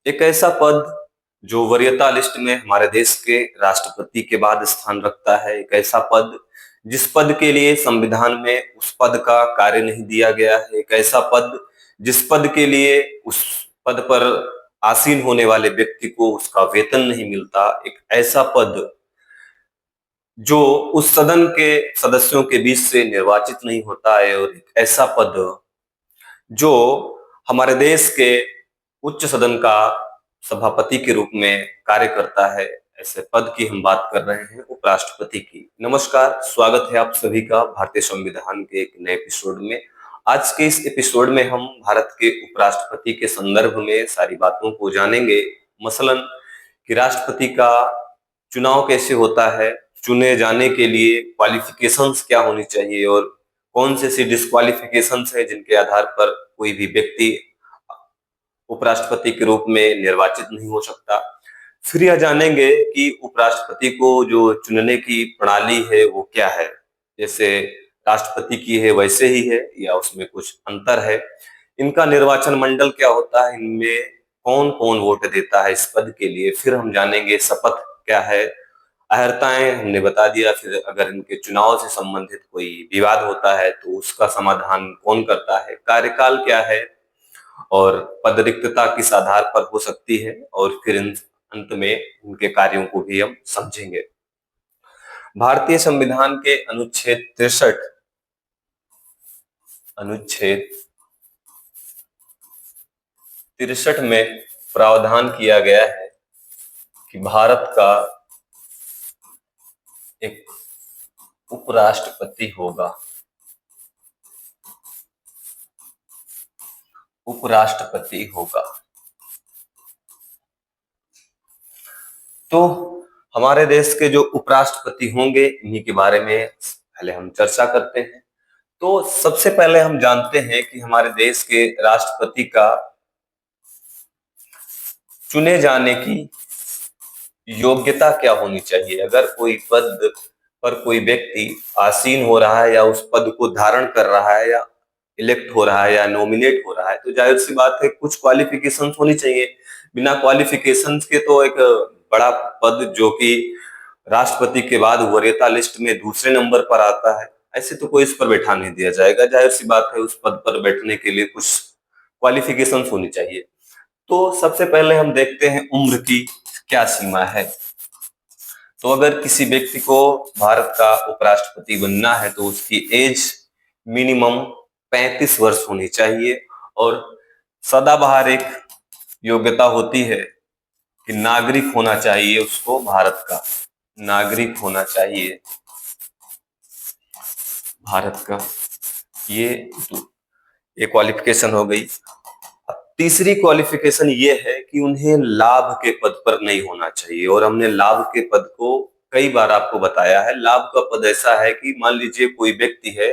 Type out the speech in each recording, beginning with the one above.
एक ऐसा पद जो वरीयता लिस्ट में हमारे देश के राष्ट्रपति के बाद स्थान रखता है। एक ऐसा पद जिस पद के लिए संविधान में उस पद का कार्य नहीं दिया गया है। एक ऐसा पद जिस पद के लिए उस पद पर आसीन होने वाले व्यक्ति को उसका वेतन नहीं मिलता। एक ऐसा पद जो उस सदन के सदस्यों के बीच से निर्वाचित नहीं होता है, और एक ऐसा पद जो हमारे देश के उच्च सदन का सभापति के रूप में कार्य करता है। ऐसे पद की हम बात कर रहे हैं, उपराष्ट्रपति की। नमस्कार, स्वागत है आप सभी का भारतीय संविधान के एक नए एपिसोड में। आज के इस एपिसोड में हम भारत के उपराष्ट्रपति के संदर्भ में सारी बातों को जानेंगे। मसलन कि राष्ट्रपति का चुनाव कैसे होता है, चुने जाने के लिए क्वालिफिकेशंस क्या होनी चाहिए, और कौन से ऐसी डिस्क्वालिफिकेशंस है जिनके आधार पर कोई भी व्यक्ति उपराष्ट्रपति के रूप में निर्वाचित नहीं हो सकता। फिर यह जानेंगे कि उपराष्ट्रपति को जो चुनने की प्रणाली है वो क्या है, जैसे राष्ट्रपति की है वैसे ही है या उसमें कुछ अंतर है। इनका निर्वाचन मंडल क्या होता है, इनमें कौन कौन वोट देता है इस पद के लिए। फिर हम जानेंगे शपथ क्या है, अहर्ताएं हमने बता दिया। फिर अगर इनके चुनाव से संबंधित कोई विवाद होता है तो उसका समाधान कौन करता है, कार्यकाल क्या है, और पद रिक्तता किस आधार पर हो सकती है, और फिर अंत में उनके कार्यों को भी हम समझेंगे। भारतीय संविधान के अनुच्छेद 63 में प्रावधान किया गया है कि भारत का एक उपराष्ट्रपति होगा। उपराष्ट्रपति होगा तो हमारे देश के जो उपराष्ट्रपति होंगे, इन्हीं के बारे में पहले हम चर्चा करते हैं। तो सबसे पहले हम जानते हैं कि हमारे देश के राष्ट्रपति का चुने जाने की योग्यता क्या होनी चाहिए। अगर कोई पद पर कोई व्यक्ति आसीन हो रहा है या उस पद को धारण कर रहा है या इलेक्ट हो रहा है या नॉमिनेट हो रहा है, तो जाहिर सी बात है कुछ क्वालिफिकेशंस होनी चाहिए। बिना क्वालिफिकेशंस के तो एक बड़ा पद जो कि राष्ट्रपति के बाद वरीयता लिस्ट में दूसरे नंबर पर आता है, ऐसे तो कोई इस पर बैठा नहीं दिया जाएगा। जाहिर सी बात है उस पद पर बैठने के लिए कुछ क्वालिफिकेशंस होनी चाहिए। तो सबसे पहले हम देखते हैं उम्र की क्या सीमा है। तो अगर किसी व्यक्ति को भारत का उपराष्ट्रपति बनना है तो उसकी एज मिनिमम 35 वर्ष होनी चाहिए, और सदाबहार एक योग्यता होती है कि नागरिक होना चाहिए उसको, भारत का नागरिक होना चाहिए भारत का। ये क्वालिफिकेशन हो गई। तीसरी क्वालिफिकेशन ये है कि उन्हें लाभ के पद पर नहीं होना चाहिए, और हमने लाभ के पद को कई बार आपको बताया है। लाभ का पद ऐसा है कि मान लीजिए कोई व्यक्ति है,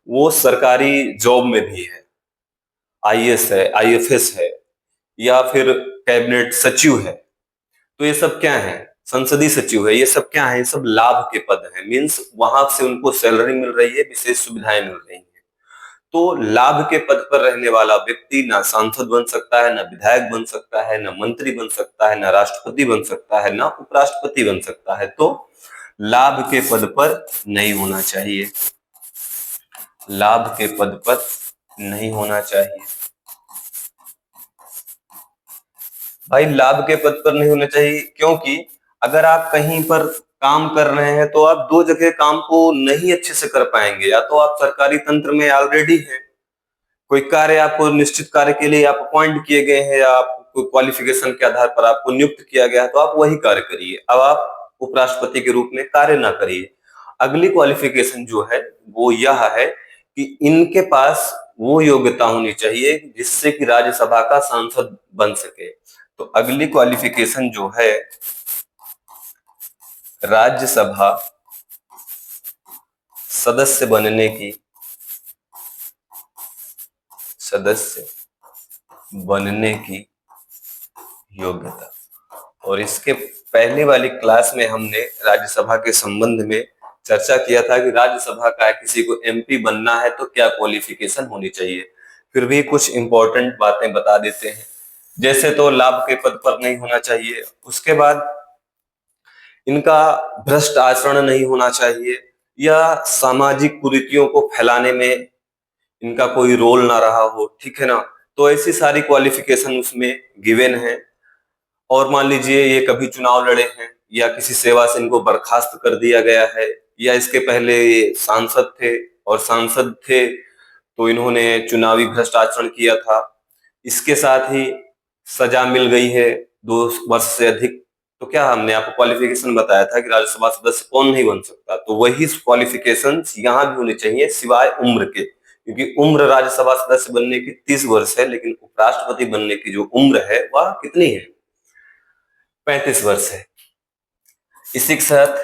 वो सरकारी जॉब में भी है, आईएएस है, आईएफएस है, या फिर कैबिनेट सचिव है। तो ये सब क्या है, संसदीय सचिव है, ये सब क्या है, ये सब लाभ के पद है। मीन्स वहां से उनको सैलरी मिल रही है, विशेष सुविधाएं मिल रही है। तो लाभ के पद पर रहने वाला व्यक्ति ना सांसद बन सकता है, ना विधायक बन सकता है, ना मंत्री बन सकता है, ना राष्ट्रपति बन सकता है, ना उपराष्ट्रपति बन सकता है। तो लाभ के पद पर नहीं होना चाहिए, लाभ के पद पर नहीं होना चाहिए। भाई लाभ के पद पर नहीं होना चाहिए क्योंकि अगर आप कहीं पर काम कर रहे हैं तो आप दो जगह काम को नहीं अच्छे से कर पाएंगे। या तो आप सरकारी तंत्र में ऑलरेडी हैं, कोई कार्य आपको निश्चित कार्य के लिए आप अपॉइंट किए गए हैं, या आपको क्वालिफिकेशन के आधार पर आपको नियुक्त किया गया है, तो आप वही कार्य करिए। अब आप उपराष्ट्रपति के रूप में कार्य ना करिए। अगली क्वालिफिकेशन जो है वो यह है कि इनके पास वो योग्यता होनी चाहिए जिससे कि राज्यसभा का सांसद बन सके। तो अगली क्वालिफिकेशन जो है, राज्यसभा सदस्य बनने की, सदस्य बनने की योग्यता। और इसके पहले वाली क्लास में हमने राज्यसभा के संबंध में चर्चा किया था कि राज्यसभा का किसी को एमपी बनना है तो क्या क्वालिफिकेशन होनी चाहिए। फिर भी कुछ इंपॉर्टेंट बातें बता देते हैं। जैसे तो लाभ के पद पर नहीं होना चाहिए, उसके बाद इनका भ्रष्ट आचरण नहीं होना चाहिए, या सामाजिक कुरीतियों को फैलाने में इनका कोई रोल ना रहा हो, ठीक है ना। तो ऐसी सारी क्वालिफिकेशन उसमें गिवन है। और मान लीजिए ये कभी चुनाव लड़े हैं, या किसी सेवा से इनको बर्खास्त कर दिया गया है, या इसके पहले ये सांसद थे, और सांसद थे तो इन्होंने चुनावी भ्रष्ट आचरण किया था, इसके साथ ही सजा मिल गई है 2 वर्ष से अधिक। तो क्या हमने आपको क्वालिफिकेशन बताया था कि राज्यसभा सदस्य कौन नहीं बन सकता, तो वही क्वालिफिकेशन यहाँ भी होनी चाहिए सिवाय उम्र के, क्योंकि उम्र राज्यसभा सदस्य बनने की 30 वर्ष है, लेकिन उपराष्ट्रपति बनने की जो उम्र है वह कितनी है, 35 वर्ष है। इसी के साथ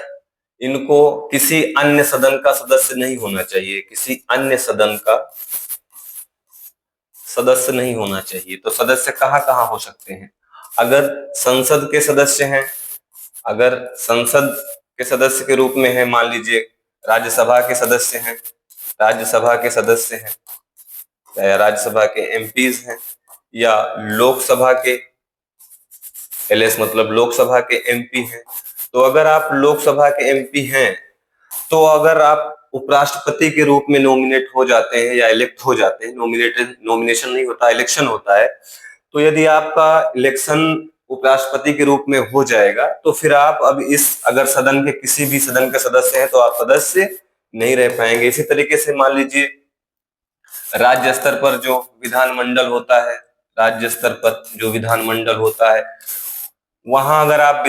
इनको किसी अन्य सदन का सदस्य नहीं होना चाहिए, किसी अन्य सदन का सदस्य नहीं होना चाहिए। तो सदस्य कहाँ कहाँ हो सकते हैं, अगर संसद के सदस्य हैं, अगर संसद के सदस्य के रूप में है, मान लीजिए राज्यसभा के सदस्य हैं, राज्यसभा के सदस्य हैं, या राज्यसभा के एमपीज हैं, या लोकसभा के एलएस मतलब लोकसभा के एमपी हैं। तो अगर आप लोकसभा के एमपी हैं, तो अगर आप उपराष्ट्रपति के रूप में नॉमिनेट हो जाते हैं या इलेक्ट हो जाते हैं, नॉमिनेशन नहीं होता, इलेक्शन होता है, तो यदि आपका इलेक्शन उपराष्ट्रपति के रूप में हो जाएगा, तो फिर आप अब इस अगर सदन के किसी भी सदन के सदस्य हैं तो आप सदस्य नहीं रह पाएंगे। इसी तरीके से मान लीजिए राज्य स्तर पर जो विधानमंडल होता है, राज्य स्तर पर जो विधानमंडल होता है, वहां अगर आप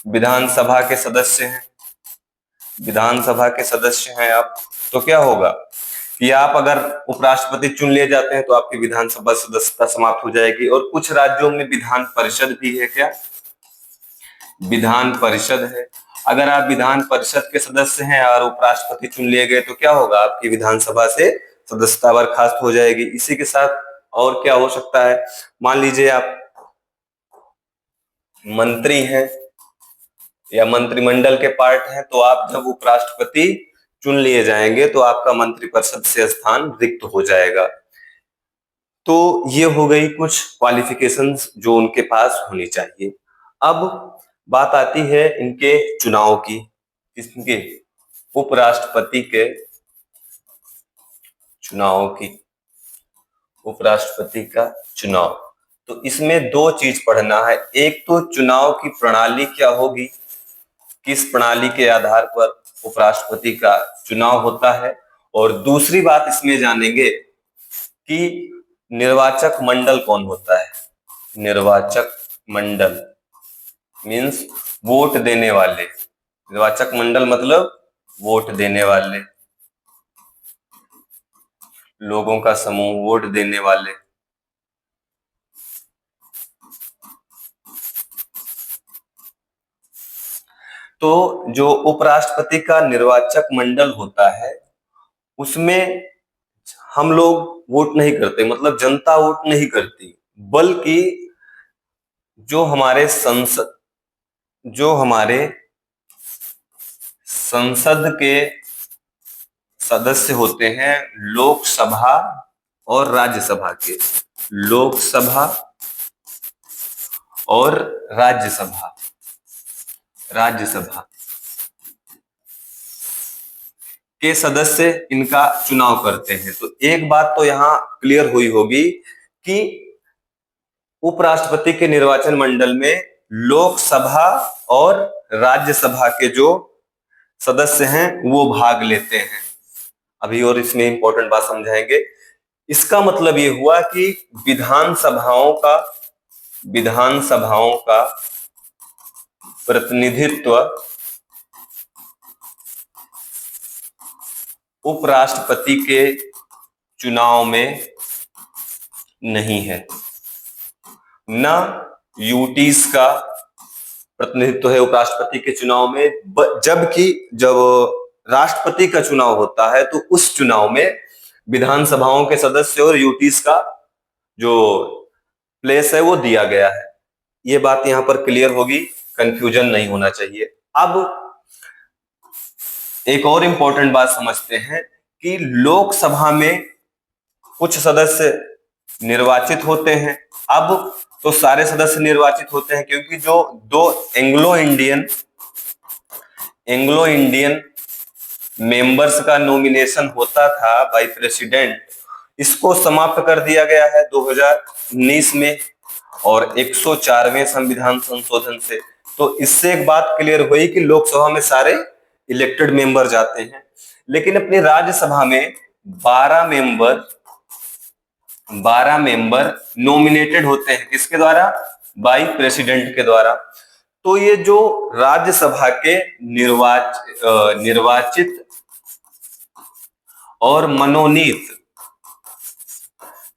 विधानसभा के सदस्य हैं, विधानसभा के सदस्य हैं आप, तो क्या होगा कि आप अगर उपराष्ट्रपति चुन लिए जाते हैं तो आपकी विधानसभा सदस्यता समाप्त हो जाएगी। और कुछ राज्यों में विधान परिषद भी है, क्या विधान परिषद है। अगर आप विधान परिषद के सदस्य हैं और उपराष्ट्रपति चुन लिए गए तो क्या होगा, आपकी विधानसभा से सदस्यता बर्खास्त हो जाएगी। इसी के साथ और क्या हो सकता है, मान लीजिए आप मंत्री हैं या मंत्रिमंडल के पार्ट हैं, तो आप जब उपराष्ट्रपति चुन लिए जाएंगे तो आपका मंत्रिपरिषद से स्थान रिक्त हो जाएगा। तो ये हो गई कुछ क्वालिफिकेशंस जो उनके पास होनी चाहिए। अब बात आती है इनके चुनाव की, किसके, उपराष्ट्रपति के चुनाव की, उपराष्ट्रपति का चुनाव। तो इसमें 2 चीज पढ़ना है, एक तो चुनाव की प्रणाली क्या होगी, किस प्रणाली के आधार पर उपराष्ट्रपति का चुनाव होता है, और दूसरी बात इसमें जानेंगे कि निर्वाचक मंडल कौन होता है। निर्वाचक मंडल मीन्स वोट देने वाले, निर्वाचक मंडल मतलब वोट देने वाले, लोगों का समूह, वोट देने वाले। तो जो उपराष्ट्रपति का निर्वाचक मंडल होता है उसमें हम लोग वोट नहीं करते, मतलब जनता वोट नहीं करती, बल्कि जो हमारे संसद के सदस्य होते हैं, लोकसभा और राज्यसभा के, लोकसभा और राज्यसभा, राज्यसभा के सदस्य इनका चुनाव करते हैं। तो एक बात तो यहाँ क्लियर हुई होगी कि उपराष्ट्रपति के निर्वाचन मंडल में लोकसभा और राज्यसभा के जो सदस्य हैं वो भाग लेते हैं। अभी और इसमें इंपॉर्टेंट बात समझाएंगे। इसका मतलब ये हुआ कि विधानसभाओं का प्रतिनिधित्व उपराष्ट्रपति के चुनाव में नहीं है, न यूटीज का प्रतिनिधित्व है उपराष्ट्रपति के चुनाव में, जबकि जब राष्ट्रपति का चुनाव होता है तो उस चुनाव में विधानसभाओं के सदस्य और यूटीज का जो प्लेस है वो दिया गया है। ये बात यहां पर क्लियर होगी, कंफ्यूजन नहीं होना चाहिए। अब एक और इंपॉर्टेंट बात समझते हैं कि लोकसभा में कुछ सदस्य निर्वाचित होते हैं। अब तो सारे सदस्य निर्वाचित होते हैं, क्योंकि जो दो एंग्लो इंडियन मेंबर्स का नॉमिनेशन होता था बाय प्रेसिडेंट, इसको समाप्त कर दिया गया है 2019 में और 104वें संविधान संशोधन से। तो इससे एक बात क्लियर हुई कि लोकसभा में सारे इलेक्टेड मेंबर जाते हैं, लेकिन अपनी राज्यसभा में 12 मेंबर नॉमिनेटेड होते हैं। किसके द्वारा? बाय प्रेसिडेंट के द्वारा। तो ये जो राज्यसभा के निर्वाचित और मनोनीत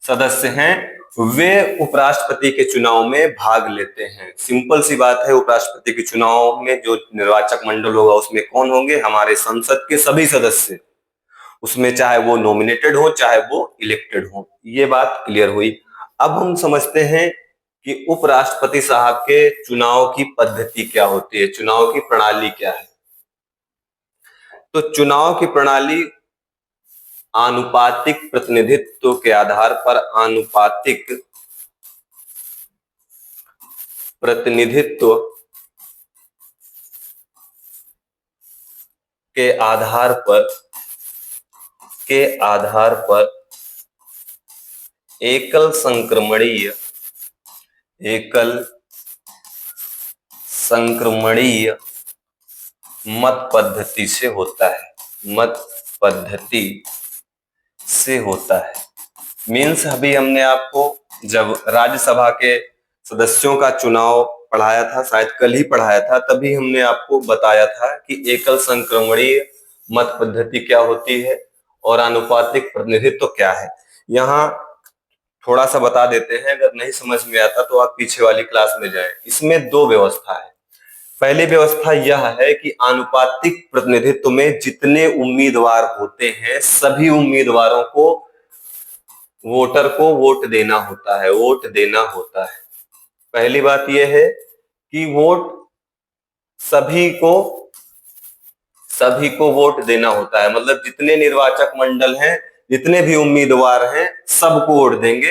सदस्य हैं, वे उपराष्ट्रपति के चुनाव में भाग लेते हैं। सिंपल सी बात है, उपराष्ट्रपति के चुनाव में जो निर्वाचक मंडल होगा उसमें कौन होंगे? हमारे संसद के सभी सदस्य, उसमें चाहे वो नॉमिनेटेड हो चाहे वो इलेक्टेड हो। ये बात क्लियर हुई। अब हम समझते हैं कि उपराष्ट्रपति साहब के चुनाव की पद्धति क्या होती है, चुनाव की प्रणाली क्या है। तो चुनाव की प्रणाली आनुपातिक प्रतिनिधित्व के आधार पर, आनुपातिक प्रतिनिधित्व के आधार पर एकल संक्रमणीय मत पद्धति से होता है। मीन्स अभी हमने आपको जब राज्यसभा के सदस्यों का चुनाव पढ़ाया था, शायद कल ही पढ़ाया था, तभी हमने आपको बताया था कि एकल संक्रमणीय मत पद्धति क्या होती है और आनुपातिक प्रतिनिधित्व क्या है। यहाँ थोड़ा सा बता देते हैं, अगर नहीं समझ में आता तो आप पीछे वाली क्लास में जाएं। इसमें दो व्यवस्था है। पहली व्यवस्था यह है कि आनुपातिक प्रतिनिधित्व में जितने उम्मीदवार होते हैं, सभी उम्मीदवारों को वोटर को वोट देना होता है। पहली बात यह है कि सभी को वोट देना होता है, मतलब जितने निर्वाचक मंडल हैं, जितने भी उम्मीदवार हैं, सबको वोट देंगे।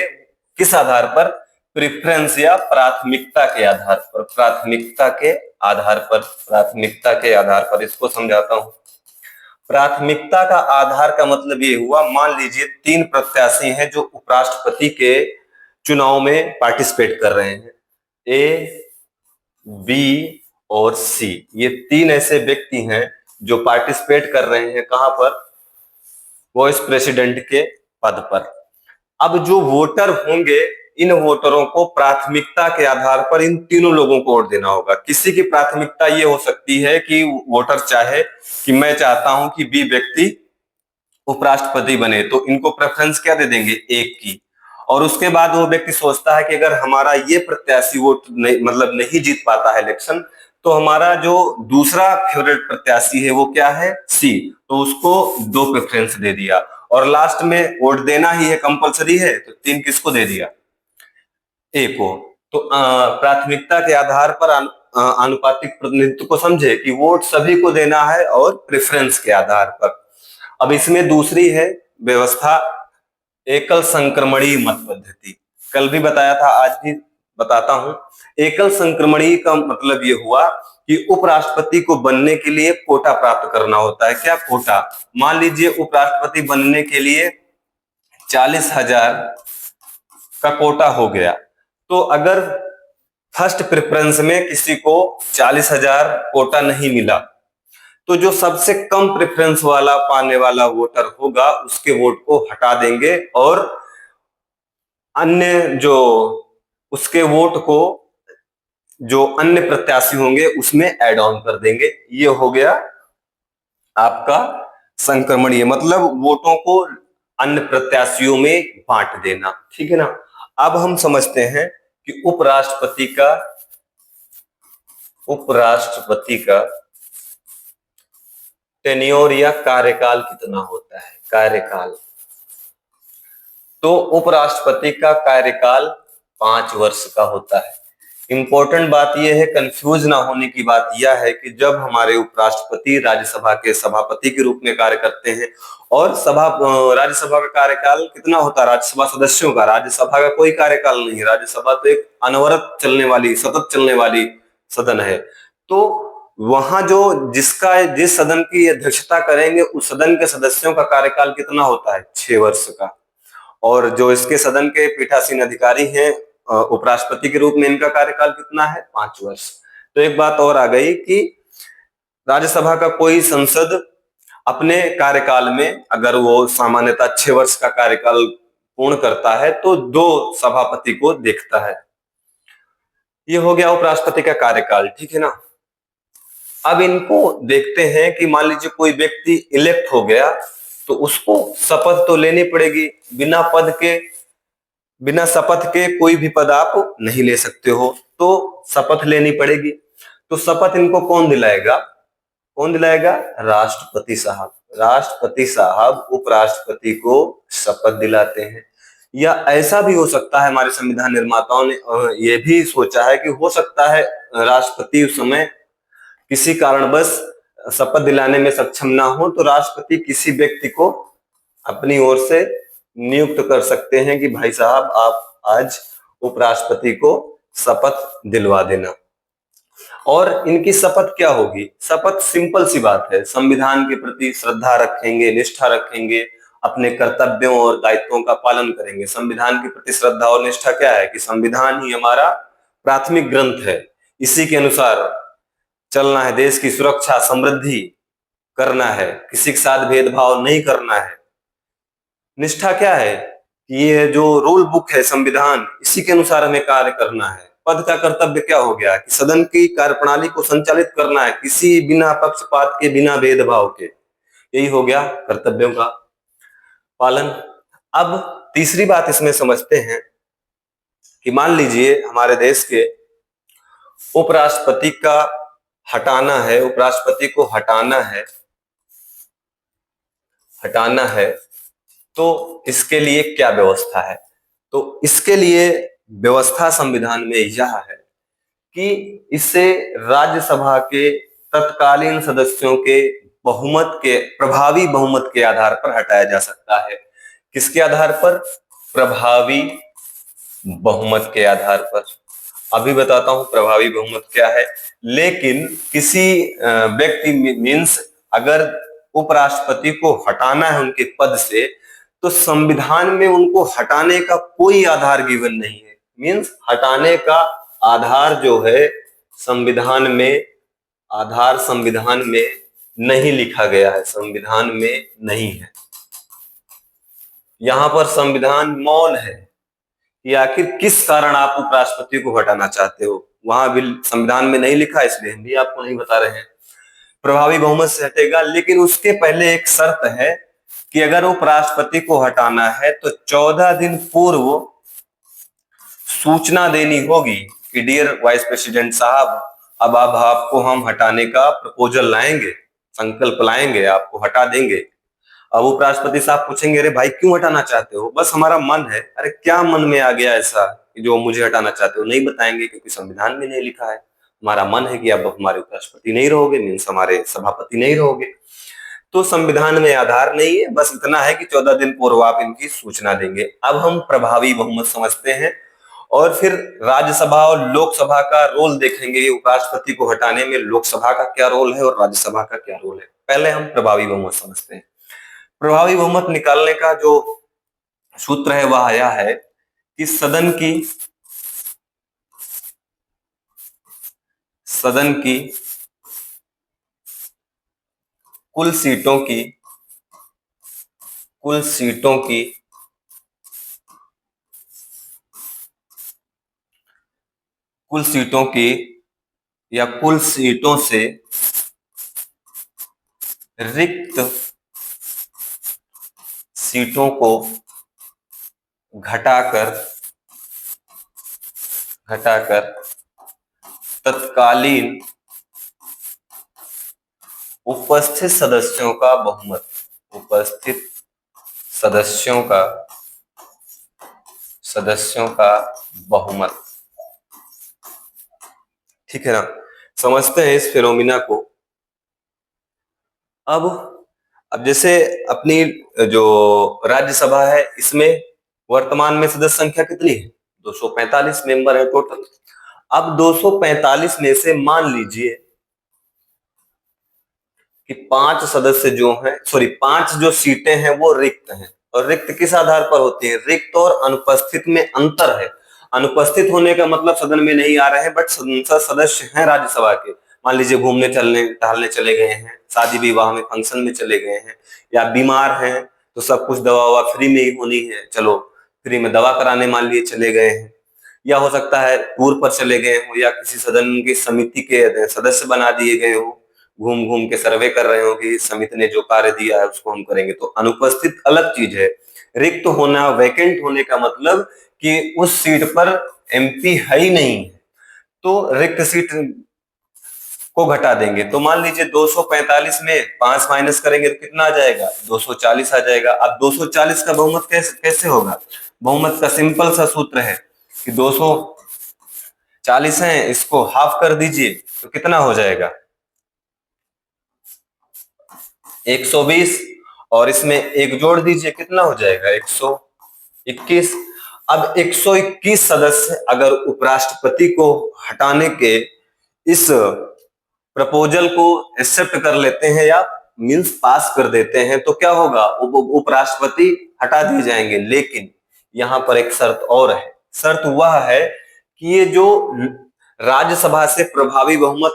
किस आधार पर? प्रेफरेंस या प्राथमिकता के आधार पर। इसको समझाता हूं। प्राथमिकता का आधार का मतलब ये हुआ, मान लीजिए 3 प्रत्याशी हैं जो उपराष्ट्रपति के चुनाव में पार्टिसिपेट कर रहे हैं, ए, बी और सी। ये 3 ऐसे व्यक्ति हैं जो पार्टिसिपेट कर रहे हैं, कहां पर? वाइस प्रेसिडेंट के पद पर। अब जो वोटर होंगे, इन वोटरों को प्राथमिकता के आधार पर इन तीनों लोगों को वोट देना होगा। किसी की प्राथमिकता ये हो सकती है कि वोटर चाहे कि मैं चाहता हूं कि बी व्यक्ति उपराष्ट्रपति बने, तो इनको प्रेफरेंस क्या दे देंगे? 1 की। और उसके बाद वो व्यक्ति सोचता है कि अगर हमारा ये प्रत्याशी वोट नहीं जीत पाता है इलेक्शन, तो हमारा जो दूसरा फेवरेट प्रत्याशी है वो क्या है? सी। तो उसको 2 प्रेफरेंस दे दिया। और लास्ट में वोट देना ही है, कंपलसरी है, तो 3 किसको दे दिया? ए को। तो प्राथमिकता के आधार पर आनुपातिक प्रतिनिधित्व को समझे कि वोट सभी को देना है और प्रेफरेंस के आधार पर। अब इसमें दूसरी है व्यवस्था, एकल संक्रमणीय मत पद्धति। कल भी बताया था, आज भी बताता हूं। एकल संक्रमणीय का मतलब ये हुआ कि उपराष्ट्रपति को बनने के लिए कोटा प्राप्त करना होता है। क्या कोटा? मान लीजिए उपराष्ट्रपति बनने के लिए 40,000 का कोटा हो गया, तो अगर फर्स्ट प्रेफरेंस में किसी को 40,000 कोटा नहीं मिला, तो जो सबसे कम प्रेफरेंस वाला पाने वाला वोटर होगा, उसके वोट को हटा देंगे और अन्य जो उसके वोट को जो अन्य प्रत्याशी होंगे उसमें ऐड ऑन कर देंगे। ये हो गया आपका संक्रमणीय, मतलब वोटों को अन्य प्रत्याशियों में बांट देना। ठीक है ना। अब हम समझते हैं कि उपराष्ट्रपति का टेन्योर या कार्यकाल कितना होता है? कार्यकाल। तो उपराष्ट्रपति का कार्यकाल 5 वर्ष का होता है। इंपॉर्टेंट बात यह है, कंफ्यूज ना होने की बात यह है कि जब हमारे उपराष्ट्रपति राज्यसभा के सभापति के रूप में कार्य करते हैं और राज्यसभा का कार्यकाल कितना होता है राज्यसभा सदस्यों का, राज्यसभा का कोई कार्यकाल नहीं है। राज्यसभा तो एक अनवरत चलने वाली, सतत चलने वाली सदन है। तो वहां जो जिस सदन की अध्यक्षता करेंगे उस सदन के सदस्यों का कार्यकाल कितना होता है, 6 वर्ष का। और जो इसके सदन के पीठासीन अधिकारी हैं उपराष्ट्रपति के रूप में, इनका कार्यकाल कितना है, 5 वर्ष। तो एक बात और आ गई कि राज्यसभा का कोई सांसद अपने कार्यकाल में अगर वो सामान्यतः 6 वर्ष का कार्यकाल पूर्ण करता है तो 2 सभापति को देखता है। ये हो गया उपराष्ट्रपति का कार्यकाल, ठीक है ना। अब इनको देखते हैं कि मान लीजिए कोई व्यक्ति इलेक्ट हो गया तो उसको शपथ तो लेनी पड़ेगी। बिना शपथ के कोई भी पद आप नहीं ले सकते हो, तो शपथ लेनी पड़ेगी। तो शपथ इनको कौन दिलाएगा, राष्ट्रपति साहब। राष्ट्रपति साहब उपराष्ट्रपति को शपथ दिलाते हैं। या ऐसा भी हो सकता है, हमारे संविधान निर्माताओं ने यह भी सोचा है कि हो सकता है राष्ट्रपति उस समय किसी कारणवश शपथ दिलाने में सक्षम ना हो, तो राष्ट्रपति किसी व्यक्ति को अपनी ओर से नियुक्त कर सकते हैं कि भाई साहब आप आज उपराष्ट्रपति को शपथ दिलवा देना। और इनकी शपथ क्या होगी, शपथ सिंपल सी बात है, संविधान के प्रति श्रद्धा रखेंगे, निष्ठा रखेंगे, अपने कर्तव्यों और दायित्वों का पालन करेंगे। संविधान के प्रति श्रद्धा और निष्ठा क्या है कि संविधान ही हमारा प्राथमिक ग्रंथ है, इसी के अनुसार चलना है, देश की सुरक्षा समृद्धि करना है, किसी के साथ भेदभाव नहीं करना है। निष्ठा क्या है कि ये जो रूल बुक है संविधान, इसी के अनुसार हमें कार्य करना है। पद का कर्तव्य क्या हो गया कि सदन की कार्यप्रणाली को संचालित करना है, किसी बिना पक्षपात के, बिना भेदभाव के। यही हो गया कर्तव्यों का पालन। अब तीसरी बात इसमें समझते हैं कि मान लीजिए हमारे देश के उपराष्ट्रपति का हटाना है, उपराष्ट्रपति को हटाना है तो इसके लिए क्या व्यवस्था है। तो इसके लिए व्यवस्था संविधान में यह है कि इसे राज्यसभा के तत्कालीन सदस्यों के प्रभावी बहुमत के आधार पर हटाया जा सकता है। किसके आधार पर, प्रभावी बहुमत के आधार पर। अभी बताता हूं प्रभावी बहुमत क्या है। लेकिन किसी व्यक्ति मीन्स अगर उपराष्ट्रपति को हटाना है उनके पद से, तो संविधान में उनको हटाने का कोई आधार गिवन नहीं है। मीन्स हटाने का आधार जो है संविधान में नहीं लिखा गया है, संविधान में नहीं है। यहां पर संविधान मौन है कि आखिर किस कारण आप उपराष्ट्रपति को हटाना चाहते हो, वहां भी संविधान में नहीं लिखा, इसलिए हम भी आपको नहीं बता रहे हैं। प्रभावी बहुमत से हटेगा, लेकिन उसके पहले एक शर्त है कि अगर उपराष्ट्रपति को हटाना है तो 14 दिन पूर्व सूचना देनी होगी कि डियर वाइस प्रेसिडेंट साहब, अब आपको हम हटाने का प्रपोजल लाएंगे, संकल्प लाएंगे, आपको हटा देंगे। अब उपराष्ट्रपति साहब पूछेंगे, अरे भाई क्यों हटाना चाहते हो, बस हमारा मन है। अरे क्या मन में आ गया ऐसा कि जो मुझे हटाना चाहते हो, नहीं बताएंगे क्योंकि संविधान में नहीं लिखा है। हमारा मन है कि अब हमारे उपराष्ट्रपति नहीं रहोगे, मीन्स हमारे सभापति नहीं रहोगे। तो संविधान में आधार नहीं है, बस इतना है कि 14 दिन पूर्व आप इनकी सूचना देंगे। अब हम प्रभावी बहुमत समझते हैं और फिर राज्यसभा और लोकसभा का रोल देखेंगे। उपराष्ट्रपति को हटाने में लोकसभा का क्या रोल है और राज्यसभा का क्या रोल है। पहले हम प्रभावी बहुमत समझते हैं। प्रभावी बहुमत निकालने का जो सूत्र है वह यह है कि सदन की कुल सीटों की या कुल सीटों से रिक्त सीटों को घटाकर तत्कालीन उपस्थित सदस्यों का बहुमत ठीक है ना। समझते हैं इस फिनोमिना को। अब अब जैसे अपनी जो राज्यसभा है, इसमें वर्तमान में सदस्य संख्या कितनी है? 245 मेंबर है टोटल। अब 245 में से मान लीजिए कि 5 सदस्य जो हैं, सॉरी 5 जो सीटें हैं वो रिक्त हैं। और रिक्त किस आधार पर होती है? रिक्त और अनुपस्थित में अंतर है। अनुपस्थित होने का मतलब सदन में नहीं आ रहे हैं, बट संसद सदस्य हैं राज्यसभा के। मान लीजिए घूमने चलने टहलने चले गए हैं, शादी विवाह में फंक्शन में चले गए हैं, या बीमार हैं तो सब कुछ दवा ववा फ्री में ही होनी है, चलो फ्री में दवा कराने मान लिए चले गए हैं। या हो सकता है टूर पर चले गए हो, या किसी सदन की समिति के सदस्य बना दिए गए हो, घूम घूम के सर्वे कर रहे हो कि समिति ने जो कार्य दिया है उसको हम करेंगे। तो अनुपस्थित अलग चीज है। रिक्त होना, वैकेंट होने का मतलब कि उस सीट पर एमपी है ही नहीं, तो रिक्त सीट को घटा देंगे। तो मान लीजिए 245 में 5 माइनस करेंगे तो कितना आ जाएगा? 240 आ जाएगा। अब 240 का बहुमत कैसे होगा? बहुमत का सिंपल सा सूत्र है कि 240 है, इसको हाफ कर दीजिए तो कितना हो जाएगा? 120, और इसमें एक जोड़ दीजिए, कितना हो जाएगा? 121। अब 121 सदस्य अगर उपराष्ट्रपति को हटाने के इस प्रपोजल को एक्सेप्ट कर लेते हैं या मींस पास कर देते हैं तो क्या होगा? उपराष्ट्रपति हटा दिए जाएंगे। लेकिन यहां पर एक शर्त और है। शर्त वह है कि ये जो राज्यसभा से प्रभावी बहुमत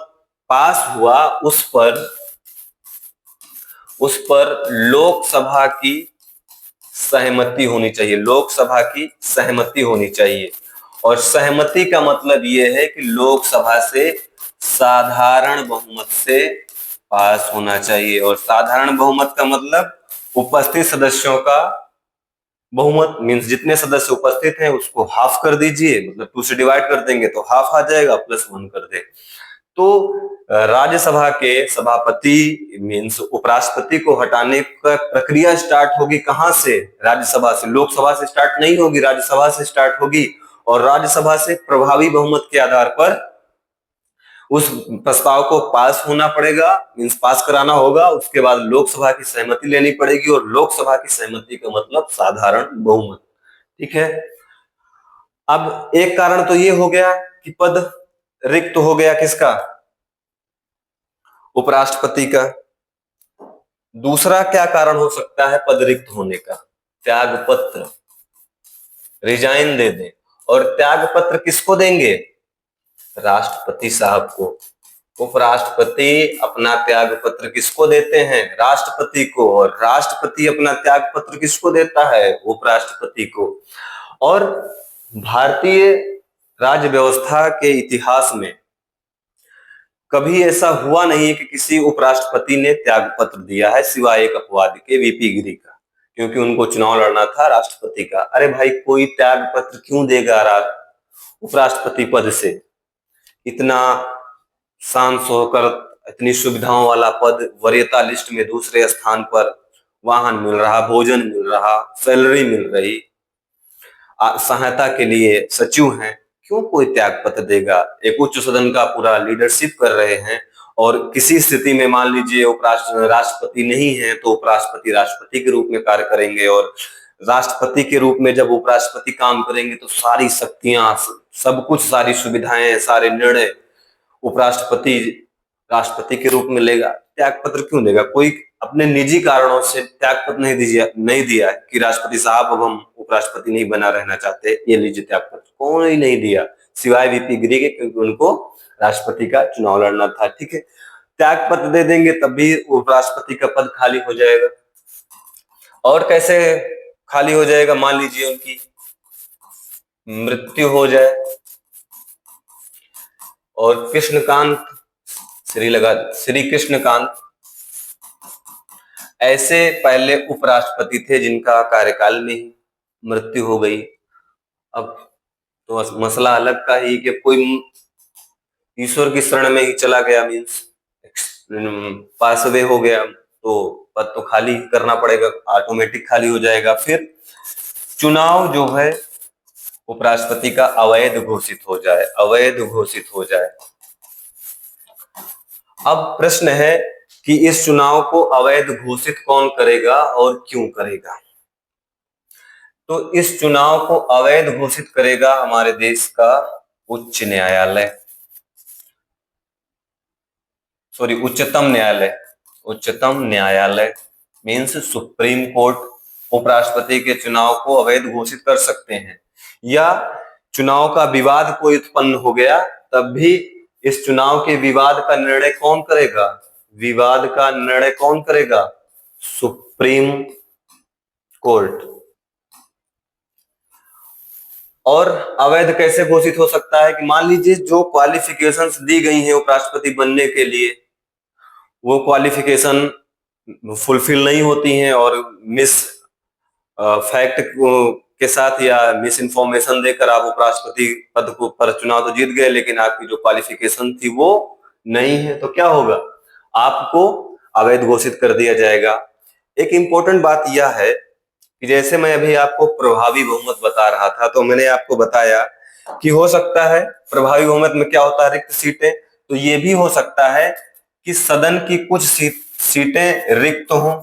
पास हुआ, उस पर लोकसभा की सहमति होनी चाहिए। लोकसभा की सहमति होनी चाहिए। और सहमति का मतलब यह है कि लोकसभा से साधारण बहुमत से पास होना चाहिए। और साधारण बहुमत का मतलब उपस्थित सदस्यों का बहुमत, मीन्स जितने सदस्य उपस्थित हैं उसको हाफ कर दीजिए, मतलब 2 से डिवाइड कर देंगे तो हाफ आ जाएगा, +1 कर दे। तो राज्यसभा के सभापति मीन्स उपराष्ट्रपति को हटाने का प्रक्रिया स्टार्ट होगी कहां से? राज्यसभा से। लोकसभा से स्टार्ट नहीं होगी, राज्यसभा से स्टार्ट होगी। और राज्यसभा से प्रभावी बहुमत के आधार पर उस प्रस्ताव को पास होना पड़ेगा, मीन्स पास कराना होगा। उसके बाद लोकसभा की सहमति लेनी पड़ेगी, और लोकसभा की सहमति का मतलब साधारण बहुमत। ठीक है। अब एक कारण तो ये हो गया कि पद रिक्त हो गया, किसका? उपराष्ट्रपति का। दूसरा क्या कारण हो सकता है पद रिक्त होने का? त्याग पत्र, रिजाइन दे दें। और त्याग पत्र किसको देंगे? राष्ट्रपति साहब को। उपराष्ट्रपति अपना त्याग पत्र किसको देते हैं? राष्ट्रपति को। और राष्ट्रपति अपना त्याग पत्र किसको देता है? उपराष्ट्रपति को। और भारतीय राज्य व्यवस्था के इतिहास में कभी ऐसा हुआ नहीं कि किसी उपराष्ट्रपति ने त्याग पत्र दिया है, सिवाय एक अपवाद के, वीपी गिरी का, क्योंकि उनको चुनाव लड़ना था राष्ट्रपति का। अरे भाई, कोई त्याग पत्र क्यों देगा उपराष्ट्रपति पद से? इतना शान होकर, इतनी सुविधाओं वाला पद, वरीयता लिस्ट में दूसरे स्थान पर, वाहन मिल रहा, भोजन मिल रहा, सैलरी मिल रही, सहायता के लिए सचिव हैं, क्यों कोई त्याग पत्र देगा? एक उच्च सदन का पूरा लीडरशिप कर रहे हैं, और किसी स्थिति में मान लीजिए राष्ट्रपति नहीं है तो उपराष्ट्रपति राष्ट्रपति के रूप में कार्य करेंगे। और राष्ट्रपति के रूप में जब उपराष्ट्रपति काम करेंगे तो सारी शक्तियां, सब कुछ, सारी सुविधाएं, सारे निर्णय उपराष्ट्रपति राष्ट्रपति के रूप में लेगा। त्याग पत्र क्यों देगा? कोई अपने निजी कारणों से त्याग पत्र नहीं दिया कि राष्ट्रपति साहब अब हम उपराष्ट्रपति नहीं बना रहना चाहते, ये लीजिए त्याग पत्र। कौन ही नहीं दिया, सिवाय वीपी गिरी के, क्योंकि उनको राष्ट्रपति का चुनाव लड़ना था। ठीक है। त्याग पत्र दे देंगे तब भी उपराष्ट्रपति का पद खाली हो जाएगा। और कैसे खाली हो जाएगा? मान लीजिए उनकी मृत्यु हो जाए और श्री कृष्णकांत ऐसे पहले उपराष्ट्रपति थे जिनका कार्यकाल में ही मृत्यु हो गई। अब तो मसला अलग का ही कि कोई ईश्वर की शरण में ही चला गया, मीन्स पास अवे हो गया, तो पद तो खाली करना पड़ेगा, ऑटोमेटिक खाली हो जाएगा। फिर चुनाव जो है उपराष्ट्रपति का अवैध घोषित हो जाए, अब प्रश्न है कि इस चुनाव को अवैध घोषित कौन करेगा और क्यों करेगा। तो इस चुनाव को अवैध घोषित करेगा हमारे देश का उच्च न्यायालय, सॉरी उच्चतम न्यायालय, उच्चतम न्यायालय मीन्स सुप्रीम कोर्ट उपराष्ट्रपति के चुनाव को अवैध घोषित कर सकते हैं, या चुनाव का विवाद कोई उत्पन्न हो गया तब भी इस चुनाव के विवाद का निर्णय कौन करेगा, विवाद का निर्णय कौन करेगा, सुप्रीम कोर्ट। और अवैध कैसे घोषित हो सकता है कि मान लीजिए जो क्वालिफिकेशंस दी गई हैं उपराष्ट्रपति बनने के लिए वो क्वालिफिकेशन फुलफिल नहीं होती हैं और मिस फैक्ट के साथ या मिस इन्फॉर्मेशन देकर आप उपराष्ट्रपति पद को पर चुनाव तो जीत गए लेकिन आपकी जो क्वालिफिकेशन थी वो नहीं है, तो क्या होगा, आपको अवैध घोषित कर दिया जाएगा। एक इंपॉर्टेंट बात यह है कि जैसे मैं अभी आपको प्रभावी बहुमत बता रहा था तो मैंने आपको बताया कि हो सकता है प्रभावी बहुमत में क्या होता है, रिक्त सीटें, तो ये भी हो सकता है कि सदन की कुछ सीटें रिक्त हों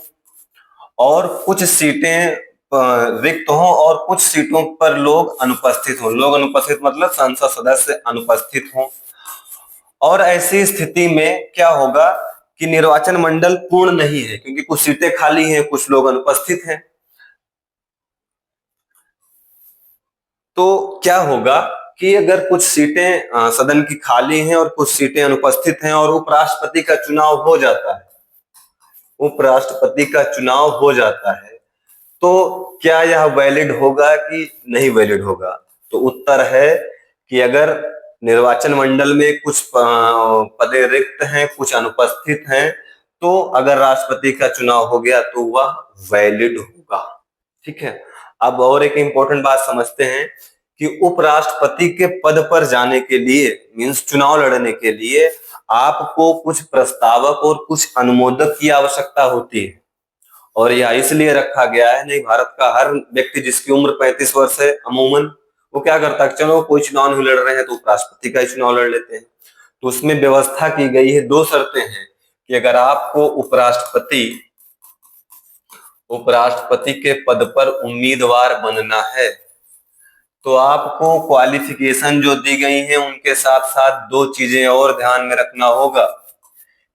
और कुछ सीटें रिक्त हों और कुछ सीटों पर लोग अनुपस्थित हों, लोग अनुपस्थित मतलब संसद सदस्य अनुपस्थित हों। और ऐसी स्थिति में क्या होगा कि निर्वाचन मंडल पूर्ण नहीं है क्योंकि कुछ सीटें खाली हैं, कुछ लोग अनुपस्थित हैं। तो क्या होगा कि अगर कुछ सीटें सदन की खाली हैं और कुछ सीटें अनुपस्थित हैं और उपराष्ट्रपति का चुनाव हो जाता है, उपराष्ट्रपति का चुनाव हो जाता है, तो क्या यह वैलिड होगा कि नहीं वैलिड होगा। तो उत्तर है कि अगर निर्वाचन मंडल में कुछ पदे रिक्त हैं, कुछ अनुपस्थित हैं, तो अगर राष्ट्रपति का चुनाव हो गया तो वह वैलिड होगा। ठीक है, अब और एक इंपॉर्टेंट बात समझते हैं कि उपराष्ट्रपति के पद पर जाने के लिए मीन्स चुनाव लड़ने के लिए आपको कुछ प्रस्तावक और कुछ अनुमोदक की आवश्यकता होती है, और यह इसलिए रखा गया है, नहीं भारत का हर व्यक्ति जिसकी उम्र 35 वर्ष है अमूमन वो क्या करता है, चलो कोई चुनाव नहीं लड़ रहे हैं तो उपराष्ट्रपति का ही चुनाव लड़ लेते हैं। तो उसमें व्यवस्था की गई है, दो शर्तें हैं कि अगर आपको उपराष्ट्रपति के पद पर उम्मीदवार बनना है तो आपको क्वालिफिकेशन जो दी गई है उनके साथ साथ दो चीजें और ध्यान में रखना होगा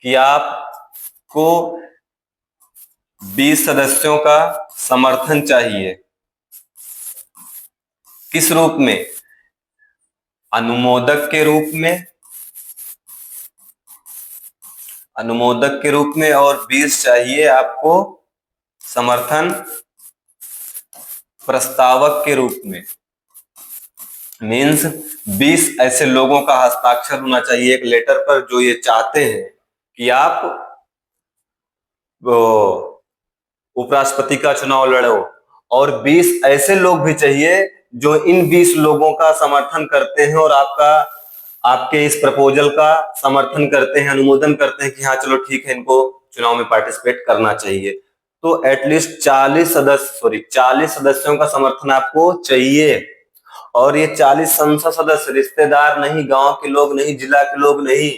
कि आपको 20 सदस्यों का समर्थन चाहिए। किस रूप में, अनुमोदक के रूप में, अनुमोदक के रूप में, और 20 चाहिए आपको समर्थन प्रस्तावक के रूप में। मीन्स 20 ऐसे लोगों का हस्ताक्षर होना चाहिए एक लेटर पर जो ये चाहते हैं कि आप उपराष्ट्रपति का चुनाव लड़ो, और 20 ऐसे लोग भी चाहिए जो इन 20 लोगों का समर्थन करते हैं और आपके इस प्रपोजल का समर्थन करते हैं, अनुमोदन करते हैं कि हाँ चलो ठीक है इनको चुनाव में पार्टिसिपेट करना चाहिए। तो एटलीस्ट 40 सदस्यों का समर्थन आपको चाहिए, और ये 40 संसद सदस्य रिश्तेदार नहीं, गांव के लोग नहीं, जिला के लोग नहीं,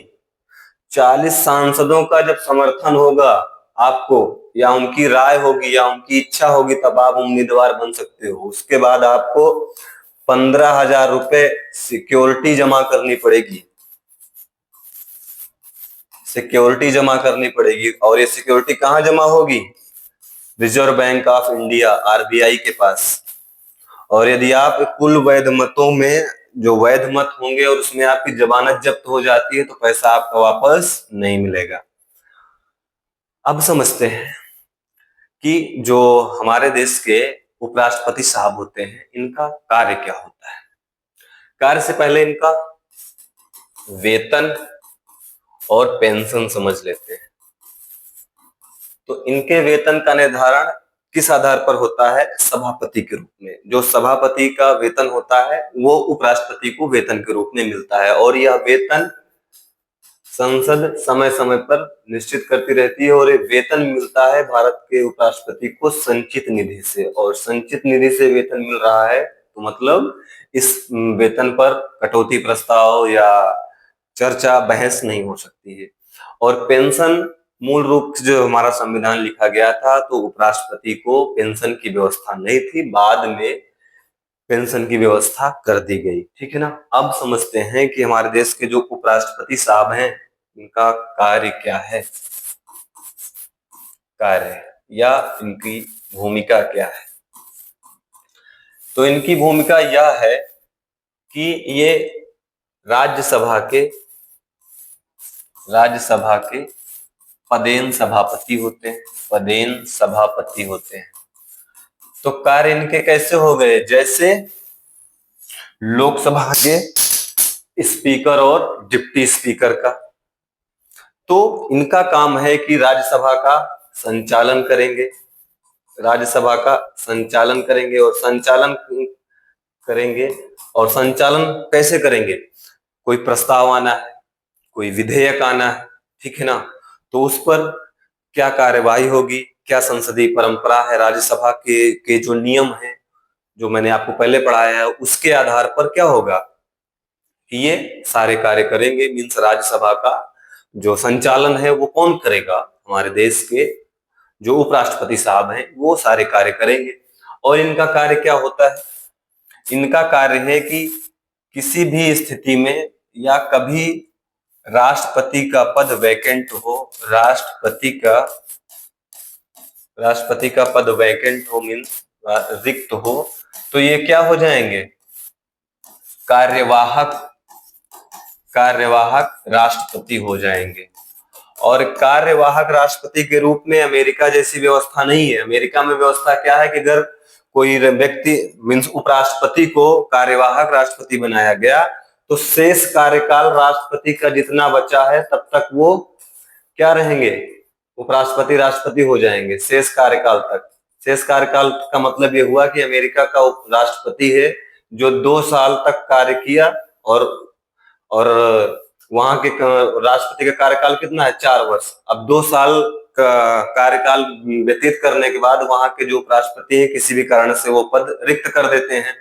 40 सांसदों का जब समर्थन होगा आपको या उनकी राय होगी या उनकी इच्छा होगी तब आप उम्मीदवार बन सकते हो। उसके बाद आपको 15,000 रुपए सिक्योरिटी जमा करनी पड़ेगी, सिक्योरिटी जमा करनी पड़ेगी। और ये सिक्योरिटी कहाँ जमा होगी, reserve bank of India RBI के पास। और यदि आप कुल वैध मतों में जो वैध मत होंगे और उसमें आपकी जमानत जब्त हो जाती है तो पैसा आपका वापस नहीं मिलेगा। अब समझते हैं कि जो हमारे देश के उपराष्ट्रपति साहब होते हैं इनका कार्य क्या होता है। कार्य से पहले इनका वेतन और पेंशन समझ लेते हैं। तो इनके वेतन का निर्धारण किस आधार पर होता है, सभापति के रूप में। जो सभापति का वेतन होता है वो उपराष्ट्रपति को वेतन के रूप में मिलता है, और यह वेतन संसद समय समय पर निश्चित करती रहती है। और ये वेतन मिलता है भारत के उपराष्ट्रपति को संचित निधि से, और संचित निधि से वेतन मिल रहा है तो मतलब इस वेतन पर कटौती प्रस्ताव या चर्चा बहस नहीं हो सकती है। और पेंशन मूल रूप से जो हमारा संविधान लिखा गया था तो उपराष्ट्रपति को पेंशन की व्यवस्था नहीं थी, बाद में पेंशन की व्यवस्था कर दी गई। ठीक है ना। अब समझते हैं कि हमारे देश के जो उपराष्ट्रपति साहब हैं इनका कार्य क्या है, कार्य या इनकी भूमिका क्या है। तो इनकी भूमिका यह है कि ये राज्यसभा के पदेन सभापति होते हैं, पदेन सभापति होते हैं। तो कार्य इनके कैसे हो गए, जैसे लोकसभा के स्पीकर और डिप्टी स्पीकर का। तो इनका काम है कि राज्यसभा का संचालन करेंगे, राज्यसभा का संचालन करेंगे और संचालन कैसे करेंगे, कोई प्रस्ताव आना है, कोई विधेयक आना है, ठीक है ना, तो उस पर क्या कार्यवाही होगी, क्या संसदीय परंपरा है, राज्यसभा के जो नियम है जो मैंने आपको पहले पढ़ाया है उसके आधार पर क्या होगा कि ये सारे कार्य करेंगे। मीन्स राज्यसभा का जो संचालन है वो कौन करेगा, हमारे देश के जो उपराष्ट्रपति साहब हैं वो सारे कार्य करेंगे। और इनका कार्य क्या होता है, इनका कार्य है कि किसी भी स्थिति में या कभी राष्ट्रपति का पद वैकेंट हो, राष्ट्रपति का पद वैकेंट हो, मीन्स रिक्त हो, तो ये क्या हो जाएंगे, कार्यवाहक राष्ट्रपति हो जाएंगे। और कार्यवाहक राष्ट्रपति के रूप में अमेरिका जैसी व्यवस्था नहीं है। अमेरिका में व्यवस्था क्या है कि अगर कोई व्यक्ति मीन्स उपराष्ट्रपति को कार्यवाहक राष्ट्रपति बनाया गया तो शेष कार्यकाल राष्ट्रपति का जितना बचा है तब तक वो क्या रहेंगे, उपराष्ट्रपति राष्ट्रपति हो जाएंगे शेष कार्यकाल तक। शेष कार्यकाल का मतलब ये हुआ कि अमेरिका का राष्ट्रपति है जो 2 साल तक कार्य किया और वहां के राष्ट्रपति का कार्यकाल कितना है, 4 वर्ष। अब 2 साल का कार्यकाल व्यतीत करने के बाद वहां के जो उपराष्ट्रपति है किसी भी कारण से वो पद रिक्त कर देते हैं,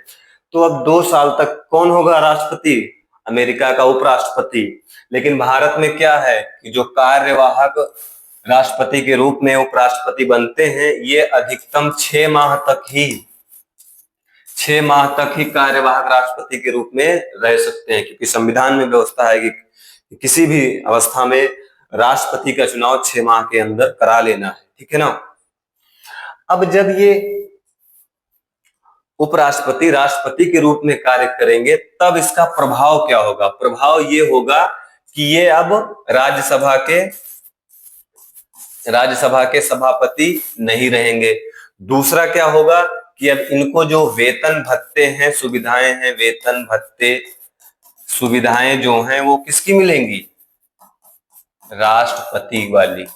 तो अब 2 साल तक कौन होगा राष्ट्रपति, अमेरिका का उपराष्ट्रपति। लेकिन भारत में क्या है कि जो कार्यवाहक राष्ट्रपति के रूप में उपराष्ट्रपति बनते हैं ये अधिकतम 6 माह तक ही कार्यवाहक राष्ट्रपति के रूप में रह सकते हैं, क्योंकि संविधान में व्यवस्था है कि किसी भी अवस्था में राष्ट्रपति का चुनाव 6 माह के अंदर करा लेना है, ठीक है ना। अब जब ये उपराष्ट्रपति राष्ट्रपति के रूप में कार्य करेंगे तब इसका प्रभाव क्या होगा, प्रभाव ये होगा कि ये अब राज्यसभा के सभापति नहीं रहेंगे। दूसरा क्या होगा कि अब इनको जो वेतन भत्ते हैं, सुविधाएं हैं, वेतन भत्ते सुविधाएं जो हैं वो किसकी मिलेंगी, राष्ट्रपति वाली।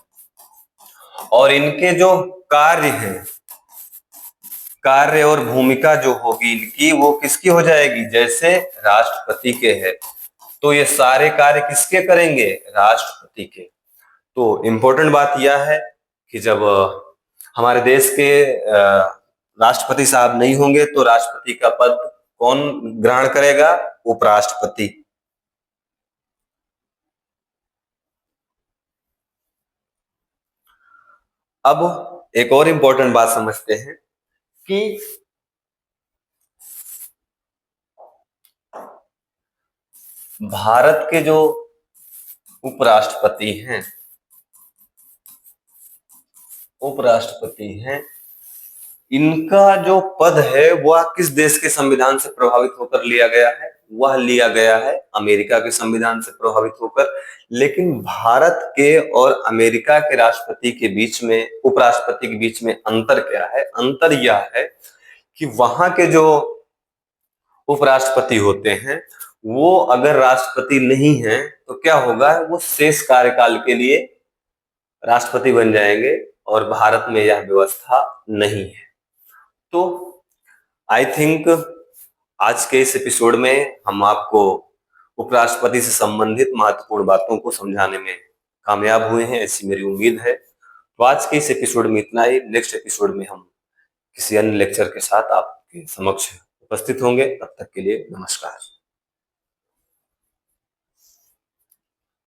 और इनके जो कार्य हैं, कार्य और भूमिका जो होगी इनकी वो किसकी हो जाएगी, जैसे राष्ट्रपति के है तो ये सारे कार्य किसके करेंगे, राष्ट्रपति के। तो इंपॉर्टेंट बात यह है कि जब हमारे देश के राष्ट्रपति साहब नहीं होंगे तो राष्ट्रपति का पद कौन ग्रहण करेगा, उपराष्ट्रपति। अब एक और इंपॉर्टेंट बात समझते हैं कि भारत के जो उपराष्ट्रपति हैं इनका जो पद है वह किस देश के संविधान से प्रभावित होकर लिया गया है, वह लिया गया है अमेरिका के संविधान से प्रभावित होकर। लेकिन भारत के और अमेरिका के राष्ट्रपति के बीच में, उपराष्ट्रपति के बीच में अंतर क्या है, अंतर यह है कि वहां के जो उपराष्ट्रपति होते हैं वो अगर राष्ट्रपति नहीं है तो क्या होगा, वो शेष कार्यकाल के लिए राष्ट्रपति बन जाएंगे और भारत में यह व्यवस्था नहीं है। तो आई थिंक आज के इस एपिसोड में हम आपको उपराष्ट्रपति से संबंधित महत्वपूर्ण बातों को समझाने में कामयाब हुए हैं, ऐसी मेरी उम्मीद है। तो आज के इस एपिसोड में इतना ही। नेक्स्ट एपिसोड में हम किसी अन्य लेक्चर के साथ आपके समक्ष उपस्थित होंगे। तब तक के लिए नमस्कार।